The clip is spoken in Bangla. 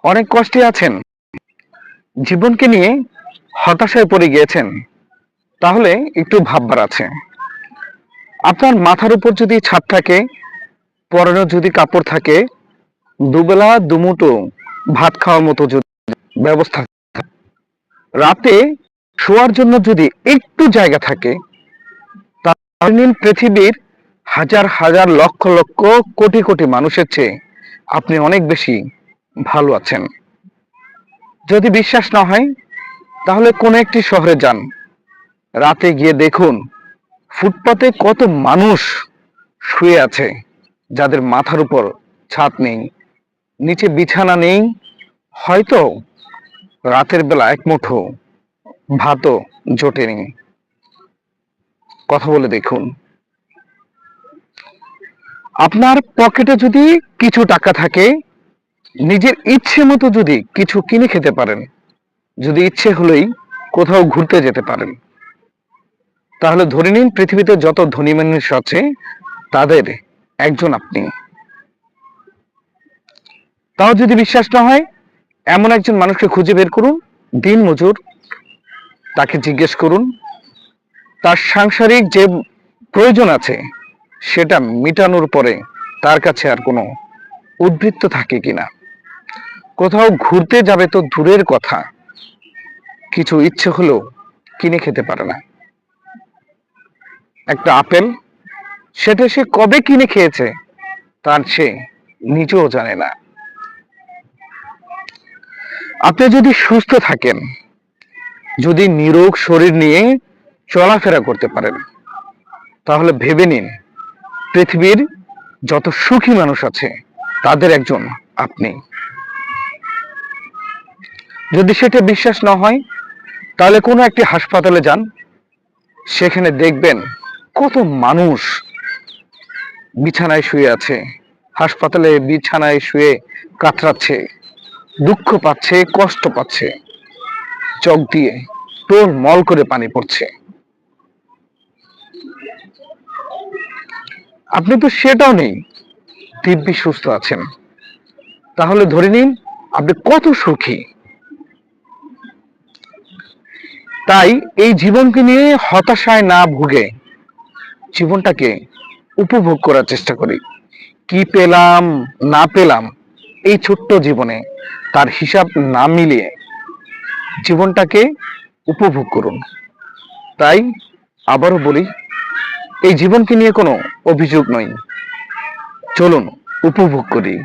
অনেক কষ্টে আছেন, জীবনকে নিয়ে হতাশায় পড়ে গিয়েছেন, তাহলে একটু ভাববার আছে। আপনার মাথার উপর যদি ছাদ থাকে, পরনে যদি কাপড় থাকে, দুবেলা দুমুঠো ভাত খাওয়ার মতো যদি ব্যবস্থা, রাতে শোয়ার জন্য যদি একটু জায়গা থাকে, তাহলে নিন পৃথিবীর হাজার হাজার লক্ষ লক্ষ কোটি কোটি মানুষের চেয়ে আপনি অনেক বেশি ভালো আছেন। যদি বিশ্বাস না হয়, তাহলে কোন একটি শহরে যান, রাতে গিয়ে দেখুন ফুটপাতে কত মানুষ শুয়ে আছে, যাদের মাথার উপর ছাদ নেই, নিচে বিছানা নেই, হয়তো রাতের বেলা এক মুঠো ভাতও জোটেনি। কথা বলে দেখুন। আপনার পকেটে যদি কিছু টাকা থাকে, নিজের ইচ্ছে মতো যদি কিছু কিনে খেতে পারেন, যদি ইচ্ছে হলেই কোথাও ঘুরতে যেতে পারেন, তাহলে ধরে নিন পৃথিবীতে যত ধনী মানুষ আছে তাদের একজন আপনি। তাও যদি বিশ্বাস না হয়, এমন একজন মানুষকে খুঁজে বের করুন, দিন মজুর, তাকে জিজ্ঞেস করুন তার সাংসারিক যে প্রয়োজন আছে সেটা মিটানোর পরে তার কাছে আর কোনো উদ্বৃত্ত থাকে কিনা। কোথাও ঘুরতে যাবে তো দূরের কথা, কিছু ইচ্ছে হলেও কিনে খেতে পারে না। একটা আপেল, সেটা সে কবে কিনে খেয়েছে তার সে নিজেও জানে না। আপনি যদি সুস্থ থাকেন, যদি নিরোগ শরীর নিয়ে চলাফেরা করতে পারেন, তাহলে ভেবে নিন পৃথিবীর যত সুখী মানুষ আছে তাদের একজন আপনি। যদি সেটা বিশ্বাস না হয়, তাহলে কোনো একটি হাসপাতালে যান, সেখানে দেখবেন কত মানুষ বিছানায় শুয়ে আছে, হাসপাতালে বিছানায় শুয়ে কাতরাচ্ছে, দুঃখ পাচ্ছে, কষ্ট পাচ্ছে, চোখ দিয়ে টোল মল করে পানি পড়ছে। আপনি তো সেটাও নেই, দিব্যি সুস্থ আছেন, তাহলে ধরে নিন আপনি কত সুখী। তাই এই জীবনকে নিয়ে হতাশায় না ভুগে জীবনটাকে উপভোগ করার চেষ্টা করি। কি পেলাম না পেলাম এই ছোট্ট জীবনে তার হিসাব না মিলিয়ে জীবনটাকে উপভোগ করুন। তাই আবারও বলি, এই জীবনকে নিয়ে কোনো অভিযোগ নয়, চলুন উপভোগ করি।